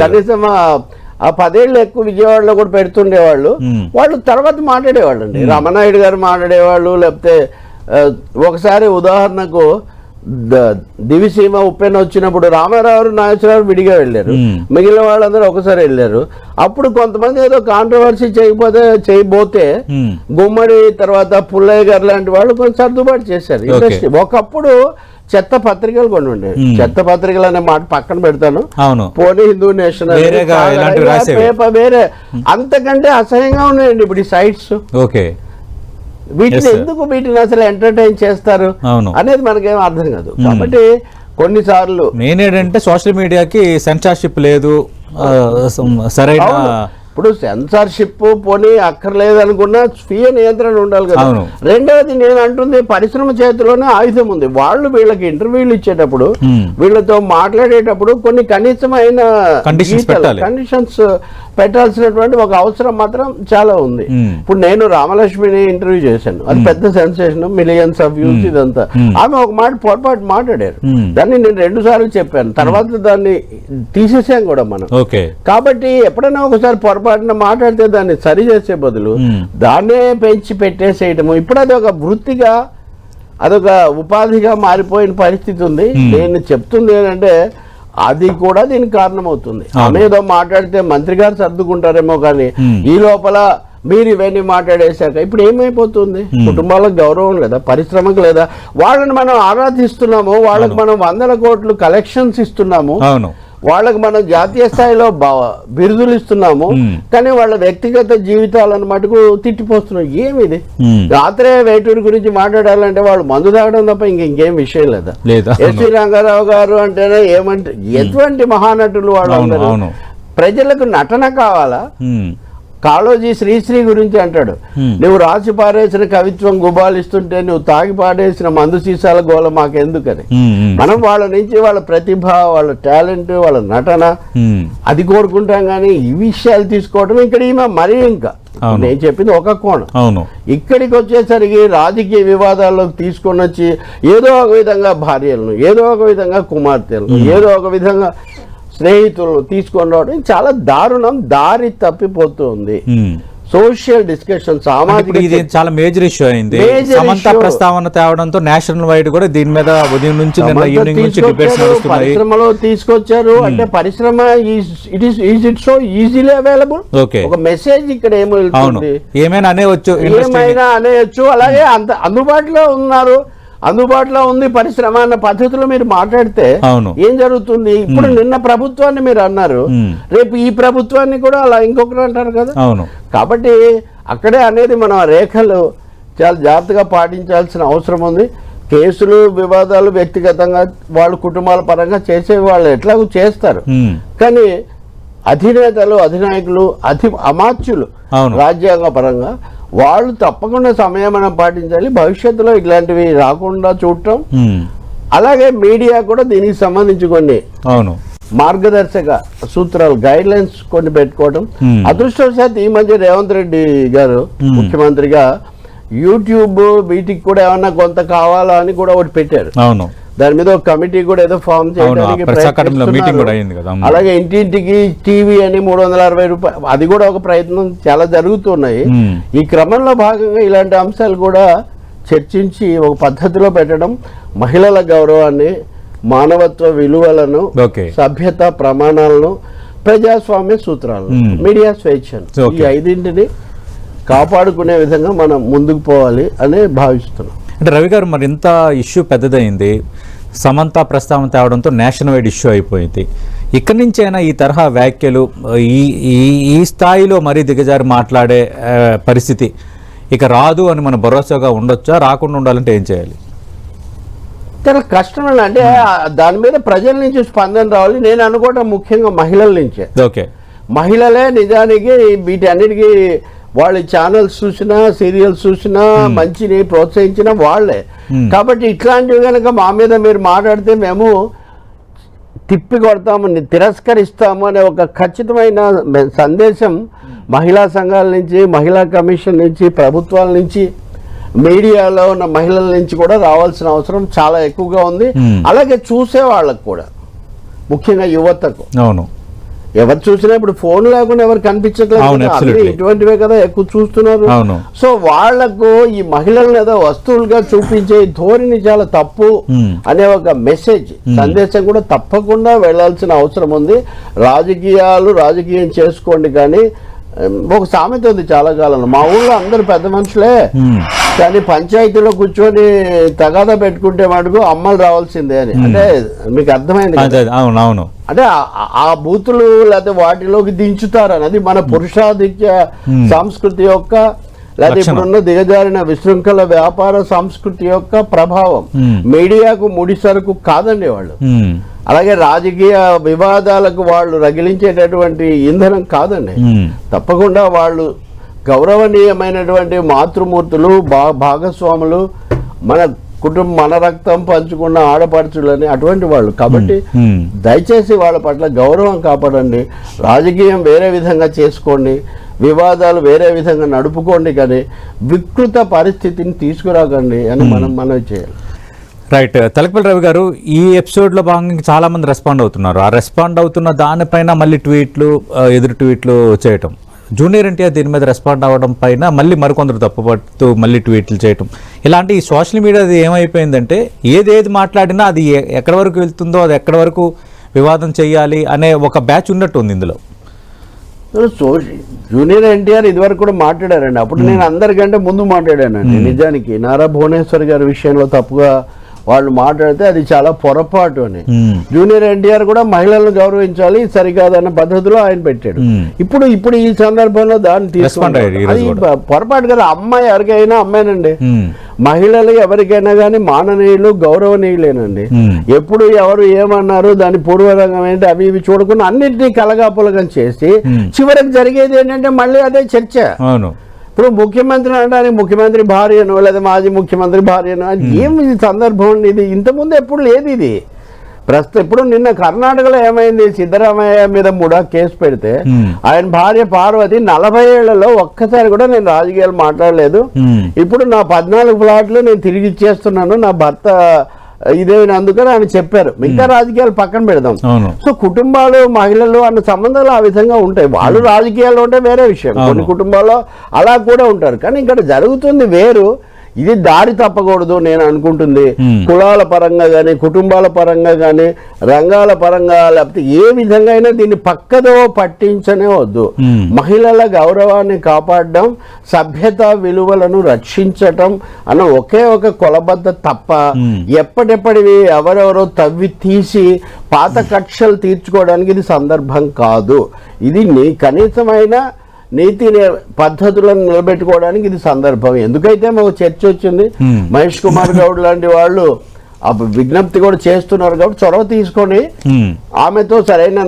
కనీసం ఆ 10 ఏళ్ళు ఎక్కువ విజయవాడలో కూడా పెడుతుండేవాళ్ళు. వాళ్ళు తర్వాత మాట్లాడేవాళ్ళు అండి. రామనాయుడు గారు మాట్లాడేవాళ్ళు. లేకపోతే ఒకసారి ఉదాహరణకు దివిసీమ ఉప్పెన వచ్చినప్పుడు రామారావు నాగేశ్వరరావు విడిగా వెళ్ళారు, మిగిలిన వాళ్ళందరూ ఒకసారి వెళ్ళారు. అప్పుడు కొంతమంది ఏదో కాంట్రవర్సీ చేయబోతే గుమ్మడి తర్వాత పుల్లయ్య గారు లాంటి వాళ్ళు కొంచెం సర్దుబాటు చేశారు ఇండస్ట్రీ. ఒకప్పుడు చెత్త పత్రికలు కొన్ని ఉండేవి. చెత్త పత్రికలు అనే మాట పక్కన పెడతాను, పోనీ హిందూ నేషన్ పేపర్ వేరే, అంతకంటే అసహ్యంగా ఉన్నాయండి ఇప్పుడు ఈ సైట్స్. వీటిని అసలు ఎంటర్టైన్ చేస్తారు అనేది మనకేం అర్థం కాదు. కాబట్టి కొన్నిసార్లు మెయిన్ ఏంటంటే సోషల్ మీడియాకి సెన్సార్షిప్ లేదు, సరైన ఇప్పుడు సెన్సార్షిప్ పోనీ అక్కర్లేదు అనుకున్నా స్వీయ నియంత్రణ ఉండాలి కదా. రెండవది నేను అంటుంది పరిశ్రమ చేతిలోనే ఆయుధం ఉంది. వాళ్ళు వీళ్ళకి ఇంటర్వ్యూలు ఇచ్చేటప్పుడు వీళ్ళతో మాట్లాడేటప్పుడు కొన్ని కనీసమైన కండిషన్స్ పెట్టాల్సినటువంటి ఒక అవసరం మాత్రం చాలా ఉంది. ఇప్పుడు నేను రామలక్ష్మిని ఇంటర్వ్యూ చేశాను, అది పెద్ద సెన్సేషన్, మిలియన్స్ ఆఫ్ వ్యూస్ ఇదంతా. ఆమె ఒక మాట పొరపాటు మాట్లాడారు, దాన్ని నేను 2 సార్లు చెప్పాను, తర్వాత దాన్ని తీసేసాం కూడా మనం. కాబట్టి ఎప్పుడైనా ఒకసారి పొరపాటున మాట్లాడితే దాన్ని సరి చేసే బదులు దాన్నే పెంచి పెట్టేసేయటము, ఇప్పుడు అది ఒక వృత్తిగా అదొక ఉపాధిగా మారిపోయిన పరిస్థితి ఉంది. నేను చెప్తుంది ఏంటంటే అది కూడా దీనికి కారణమవుతుంది. ఆమె ఏదో మాట్లాడితే మంత్రి గారు సర్దుకుంటారేమో, కానీ ఈ లోపల మీరు ఇవన్నీ మాట్లాడేశాక ఇప్పుడు ఏమైపోతుంది? కుటుంబాలకు గౌరవం లేదా, పరిశ్రమకు లేదా? వాళ్ళని మనం ఆరాధిస్తున్నాము, వాళ్ళకి మనం 100 కోట్లు కలెక్షన్స్ ఇస్తున్నాము, వాళ్ళకి మనం జాతీయ స్థాయిలో బిరుదులు ఇస్తున్నాము, కానీ వాళ్ళ వ్యక్తిగత జీవితాలను మటుకు తిట్టిపోస్తున్నాం. ఏమిది? రాత్రే వేటూరి గురించి మాట్లాడాలంటే వాళ్ళు మందు తాగడం తప్ప ఇంకేం విషయం లేదా? ఎస్వి రంగారావు గారు అంటేనే ఏమంటే ఎటువంటి మహానటులు వాళ్ళందరూ. ప్రజలకు నటన కావాలా? కాళోజీ శ్రీశ్రీ గురించి అంటాడు, నువ్వు రాసి పారేసిన కవిత్వం గుబాలిస్తుంటే నువ్వు తాగి పాడేసిన మందు సీసాల గోల మాకెందుకని. మనం వాళ్ళ నుంచి వాళ్ళ ప్రతిభ, వాళ్ళ టాలెంట్, వాళ్ళ నటన అది కోరుకుంటాం, కానీ ఈ విషయాలు తీసుకోవడం ఇక్కడ ఈమె మరీ ఇంకా నేను చెప్పింది ఒక కోణం. ఇక్కడికి వచ్చేసరికి రాజకీయ వివాదాల్లోకి తీసుకొని వచ్చి ఏదో ఒక విధంగా భార్యలను, ఏదో ఒక విధంగా కుమార్తెలను, ఏదో ఒక విధంగా స్నేహితులను తీసుకొని రావడం చాలా దారుణం, దారి తప్పిపోతుంది. సోషల్ డిస్కషన్, సామాజిక, ఇది చాలా మేజర్ ఇష్యూ అయింది. సమంత ప్రస్తావన తేవడంతో నేషనల్ వైడ్ కూడా దీని మీద ఉదయం నుంచి పరిశ్రమలో తీసుకొచ్చారు. అంటే పరిశ్రమ ఇట్ సో ఈజీలీ అవైలబుల్. ఒక మెసేజ్ ఇక్కడ ఏమైనా అనేయచ్చు, అలాగే అందుబాటులో ఉన్నారు, అందుబాటులో ఉంది పరిశ్రమ అన్న పద్ధతిలో మీరు మాట్లాడితే ఏం జరుగుతుంది? ఇప్పుడు నిన్న ప్రభుత్వాన్ని మీరు అన్నారు, రేపు ఈ ప్రభుత్వాన్ని కూడా అలా ఇంకొకరు అంటారు కదా. కాబట్టి అక్కడే అనేది మనం రేఖలు చాలా జాగ్రత్తగా పాటించాల్సిన అవసరం ఉంది. కేసులు వివాదాలు వ్యక్తిగతంగా వాళ్ళ కుటుంబాల పరంగా చేసే వాళ్ళు ఎట్లాగో చేస్తారు. కానీ అధినేతలు అధినాయకులు అమాత్యులు రాజ్యాంగ పరంగా వాళ్ళు తప్పకుండా సంయమనం పాటించాలి. భవిష్యత్తులో ఇట్లాంటివి రాకుండా చూడటం, అలాగే మీడియా కూడా దీనికి సంబంధించి కొన్ని మార్గదర్శక సూత్రాలు గైడ్ లైన్స్ కొన్ని పెట్టుకోవడం. అదృష్టవశాత్తు ఈ మధ్య రేవంత్ రెడ్డి గారు ముఖ్యమంత్రిగా యూట్యూబ్ వీటికి కూడా ఏమన్నా కొంత కావాలా అని కూడా ఒకటి పెట్టారు. దాని మీద ఒక కమిటీ కూడా ఏదో ఫామ్ చేయడానికి ప్రయత్నిస్తున్నారు. అలాగే ఇంటింటికి టీవీ అని 360 రూపాయలు, అది కూడా ఒక ప్రయత్నం చాలా జరుగుతున్నాయి. ఈ క్రమంలో భాగంగా ఇలాంటి అంశాలు కూడా చర్చించి ఒక పద్ధతిలో పెట్టడం, మహిళల గౌరవాన్ని, మానవత్వ విలువలను, సభ్యత ప్రమాణాలను, ప్రజాస్వామ్య సూత్రాలను, మీడియా స్వేచ్ఛను, ఈ 5ంటిని కాపాడుకునే విధంగా మనం ముందుకు పోవాలి అని భావిస్తున్నాం. అంటే రవి గారు, మరి ఇంత ఇష్యూ పెద్దదైంది, సమంత ప్రస్తావన తేవడంతో నేషనల్ వైడ్ ఇష్యూ అయిపోయింది. ఇక్కడి నుంచైనా ఈ తరహా వ్యాఖ్యలు ఈ స్థాయిలో మరీ దిగజారి మాట్లాడే పరిస్థితి ఇక రాదు అని మన భరోసాగా ఉండొచ్చా? రాకుండా ఉండాలంటే ఏం చేయాలి? చాలా కష్టం అంటే దాని మీద ప్రజల నుంచి స్పందన రావాలి. నేను అనుకోవటం ముఖ్యంగా మహిళల నుంచే. మహిళలే నిజానికి వీటన్నిటికీ వాళ్ళ ఛానల్స్ చూసినా, సీరియల్స్ చూసినా, మంచిని ప్రోత్సహించిన వాళ్ళే. కాబట్టి ఇట్లాంటివి కనుక మా మీద మీరు మాట్లాడితే మేము తిప్పి కొడతాము, తిరస్కరిస్తాము అనే ఒక ఖచ్చితమైన సందేశం మహిళా సంఘాల నుంచి, మహిళా కమిషన్ నుంచి, ప్రభుత్వాల నుంచి, మీడియాలో ఉన్న మహిళల నుంచి కూడా రావాల్సిన అవసరం చాలా ఎక్కువగా ఉంది. అలాగే చూసే వాళ్ళకు కూడా, ముఖ్యంగా యువతకు. ఎవరు చూసినా ఇప్పుడు ఫోన్ లేకుండా ఎవరు కనిపించట్లేదు, ఇటువంటివే కదా ఎక్కువ చూస్తున్నారు. సో వాళ్లకు ఈ మహిళలను ఏదో వస్తువులుగా చూపించే ధోరణి చాలా తప్పు అనే ఒక మెసేజ్, సందేశం కూడా తప్పకుండా వెళ్లాల్సిన అవసరం ఉంది. రాజకీయం చేసుకోండి, కానీ ఒక సామెత ఉంది చాలా కాలంలో, మా ఊళ్ళో అందరు పెద్ద మనుషులే కానీ పంచాయతీలో కూర్చొని తగాదా పెట్టుకుంటే మటుకు అమ్మలు రావాల్సిందే అని. అంటే మీకు అర్థమైంది? అంటే ఆ బూతులు లేకపోతే వాటిలోకి దించుతారు అని. అది మన పురుషాధిక్య సంస్కృతి యొక్క, లేకపోతే ఇప్పుడున్న దిగజారిన విశృంఖల వ్యాపార సంస్కృతి యొక్క ప్రభావం. మీడియాకు ముడి సరుకు కాదండి వాళ్ళు. అలాగే రాజకీయ వివాదాలకు వాళ్ళు రగిలించేటటువంటి ఇంధనం కాదండి. తప్పకుండా వాళ్ళు గౌరవనీయమైనటువంటి మాతృమూర్తులు, భాగస్వాములు, మన కుటుంబం, మన రక్తం పంచుకున్న ఆడపడుచులని అటువంటి వాళ్ళు. కాబట్టి దయచేసి వాళ్ళ పట్ల గౌరవం కాపాడండి. రాజకీయం వేరే విధంగా చేసుకోండి, వివాదాలు వేరే విధంగా నడుపుకోండి, కానీ వికృత పరిస్థితిని తీసుకురాకండి అని మనం చేయాలి. రైట్. తలకపల్లి రవి గారు, ఈ ఎపిసోడ్లో భాగంగా చాలా మంది రెస్పాండ్ అవుతున్నారు. ఆ రెస్పాండ్ అవుతున్న దానిపైన మళ్ళీ ట్వీట్లు, ఎదురు ట్వీట్లు చేయటం, జూనియర్ ఎన్టీఆర్ దీని మీద రెస్పాండ్ అవ్వడం పైన మళ్ళీ మరికొందరు తప్పుపడుతూ మళ్ళీ ట్వీట్లు చేయటం, ఇలాంటి ఈ సోషల్ మీడియా అది ఏమైపోయిందంటే ఏది మాట్లాడినా అది ఎక్కడి వరకు వెళ్తుందో, అది ఎక్కడి వరకు వివాదం చేయాలి అనే ఒక బ్యాచ్ ఉన్నట్టు ఉంది ఇందులో. జూనియర్ ఎన్టీఆర్ ఇదివరకు కూడా మాట్లాడారండి. అప్పుడు నేను అందరికంటే ముందు మాట్లాడానండి. నిజానికి నారా భువనేశ్వర్ గారి విషయంలో తప్పుగా వాళ్ళు మాట్లాడితే అది చాలా పొరపాటు అని. జూనియర్ ఎన్టీఆర్ కూడా మహిళలను గౌరవించాలి, సరికాదన్న పద్ధతిలో ఆయన పెట్టాడు. ఇప్పుడు ఈ సందర్భంలో దాన్ని తీసుకుంటారు. పొరపాటు కదా. అమ్మాయి ఎవరికైనా అమ్మాయినండి, మహిళలు ఎవరికైనా కానీ మాననీయులు, గౌరవనీయులేనండి. ఎప్పుడు ఎవరు ఏమన్నారు, దాని పూర్వరంగం ఏంటి, అవి ఇవి చూడకుండా అన్నింటినీ కలగాపులగం చేసి చివరికి జరిగేది ఏంటంటే మళ్ళీ అదే చర్చ. ఇప్పుడు ముఖ్యమంత్రి అనడానికి ముఖ్యమంత్రి భార్యను లేదా మాజీ ముఖ్యమంత్రి భార్యను అది ఏమి సందర్భం? ఇది ఇంతకుముందు ఎప్పుడు లేదు. ఇది ప్రస్తుతం ఇప్పుడు నిన్న కర్ణాటకలో ఏమైంది, సిద్ధరామయ్య మీద కేసు పెడితే ఆయన భార్య పార్వతి 40 ఏళ్లలో ఒక్కసారి కూడా నేను రాజకీయాలు మాట్లాడలేదు, ఇప్పుడు నా 14 ప్లాట్లు నేను తిరిగి ఇచ్చేస్తున్నాను, నా భర్త ఇదేమి అందుకని ఆయన చెప్పారు. మిగతా రాజకీయాలు పక్కన పెడదాం. సో కుటుంబాలు, మహిళలు అన్న సంబంధాలు ఆ విధంగా ఉంటాయి. వాళ్ళు రాజకీయాల్లో ఉంటే వేరే విషయం, కొన్ని కుటుంబాల్లో అలా కూడా ఉంటారు. కానీ ఇక్కడ జరుగుతుంది వేరు. ఇది దారి తప్పకూడదు నేను అనుకుంటుంది. కులాల పరంగా కానీ, కుటుంబాల పరంగా కానీ, రంగాల పరంగా, లేకపోతే ఏ విధంగా అయినా దీన్ని పక్కదో పట్టించనే వద్దు. మహిళల గౌరవాన్ని కాపాడడం, సభ్యత విలువలను రక్షించటం అన్న ఒకే ఒక కొలబద్ద తప్ప ఎప్పటివి ఎవరెవరో తవ్వి తీసి పాత కక్షలు తీర్చుకోవడానికి ఇది సందర్భం కాదు. ఇది కనీసమైన నీతి పద్ధతులను నిలబెట్టుకోవడానికి ఇది సందర్భం. ఎందుకైతే మాకు చర్చ వచ్చింది, మహేష్ కుమార్ గౌడ్ లాంటి వాళ్ళు విజ్ఞప్తి కూడా చేస్తున్నారు కాబట్టి చొరవ తీసుకొని ఆమెతో సరైన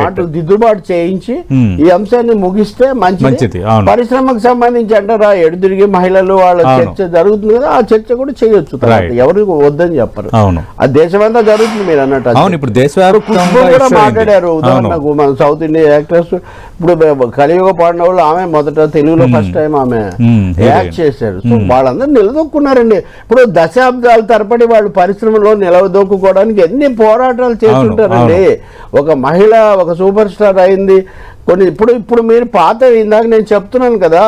మాటలు దిద్దుబాటు చేయించి ఈ అంశాన్ని ముగిస్తే మంచిది. పరిశ్రమకు సంబంధించి అంటారా ఎడుదిరిగి మహిళలు వాళ్ళ చర్చ జరుగుతుంది కదా, ఆ చర్చ కూడా చేయొచ్చు, ఎవరు వద్దని చెప్పరు. అది దేశమంతా జరుగుతుంది మీరు అన్నట్టు. కూడా మాట్లాడారు. ఉదాహరణకు మన సౌత్ ఇండియా యాక్టర్స్ ఇప్పుడు కలియుగ పాడిన ఆమె మొదట తెలుగులో ఫస్ట్ టైం ఆమె యాక్ట్ చేశారు. సో వాళ్ళందరూ నిలదొక్కున్నారండి. ఇప్పుడు దశాబ్దాల తరబడి వాళ్ళు పరిశ్రమలో నిలదొక్కుకోవడానికి ఎన్ని పోరాటాలు చేస్తుంటారండి. ఒక మహిళ ఒక సూపర్ స్టార్ అయింది. కొన్ని ఇప్పుడు మీరు పాత ఇందాక నేను చెప్తున్నాను కదా,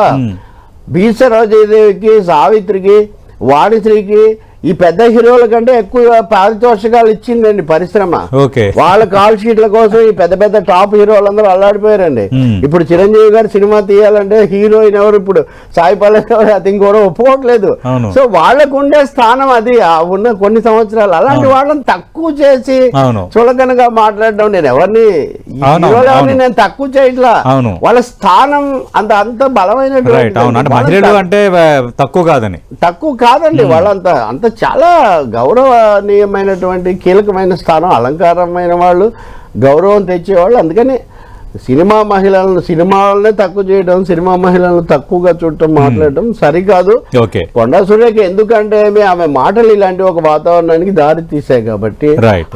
బీసరోజదేవికి, సావిత్రికి, వాణిశ్రీకి ఈ పెద్ద హీరోల కంటే ఎక్కువ పారితోషికాలు ఇచ్చిందండి పరిశ్రమ. వాళ్ళ కాల్ షీట్ల కోసం ఈ పెద్ద పెద్ద టాప్ హీరోలందరూ అల్లాడిపోయారండి. ఇప్పుడు చిరంజీవి గారు సినిమా తీయాలంటే హీరోయిన్ ఎవరు ఇప్పుడు సాయి పల్లవి అది ఇంకోరో ఒప్పుకోవట్లేదు. సో వాళ్ళకు ఉండే స్థానం అది ఉన్న కొన్ని సంవత్సరాలు. అలాంటి వాళ్ళని తక్కువ చేసి చులకనగా మాట్లాడడం, నేను ఎవరిని నేను తక్కువ చేయట్లా, వాళ్ళ స్థానం అంత బలమైనటువంటి తక్కువ కాదండి. వాళ్ళంతా అంత చాలా గౌరవనీయమైనటువంటి కీలకమైన స్థానం, అలంకారమైన వాళ్ళు, గౌరవం తెచ్చేవాళ్ళు. అందుకని సినిమాలనే తక్కువ చేయడం, సినిమా మహిళలను తక్కువగా చూడటం, మాట్లాడటం సరికాదు. కొండా సురేఖ ఎందుకంటే ఆమె మాటలు ఇలాంటి ఒక వాతావరణానికి దారి తీసాయి కాబట్టి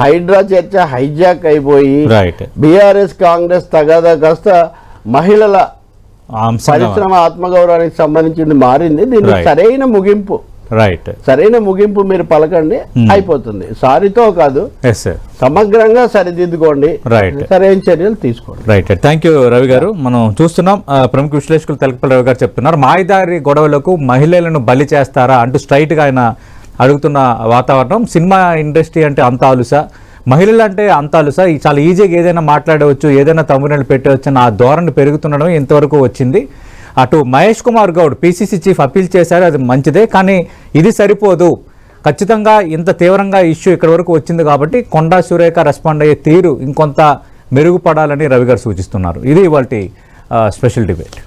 హైడ్రా చర్చ హైజాక్ అయిపోయి బీఆర్ఎస్ కాంగ్రెస్ తగాదా కాస్త మహిళల పరిశ్రమ ఆత్మగౌరవానికి సంబంధించింది మారింది. దీనికి సరైన ముగింపు మీరు పలకండి, అయిపోతుంది. సారీతో కాదు, సమగ్రంగా సరిదిద్దుకోండి, సరైన చర్యలు తీసుకోండి. థ్యాంక్ యూ రవి గారు. మనం చూస్తున్నాం ప్రముఖ విశ్లేషకులు తెలకపల్లి రవి గారు చెప్తున్నారు, మాయదారి గొడవలకు మహిళలను బలి చేస్తారా అంటూ స్ట్రైట్ గా ఆయన అడుగుతున్న వాతావరణం. సినిమా ఇండస్ట్రీ అంటే అంత ఆలుసా, మహిళలు అంటే అంత ఆలుసా, చాలా ఈజీగా ఏదైనా మాట్లాడవచ్చు, ఏదైనా తమ్ముళ్ళు పెట్టవచ్చు అన్న ఆ ధోరణి పెరుగుతుండడం ఇంతవరకు వచ్చింది. అటు Mahesh Kumar Goud PCC chief appeal చేశారు, అది మంచిదే, కానీ ఇది సరిపోదు. ఖచ్చితంగా ఇంత తీవ్రంగా ఇష్యూ ఇక్కడ వరకు వచ్చింది కాబట్టి కొండా సురేఖ రెస్పాండ్ అయ్యే తీరు ఇంకొంత మెరుగుపడాలని రవి గారు సూచిస్తున్నారు. ఇది ఇవాల్టి స్పెషల్ డిబేట్.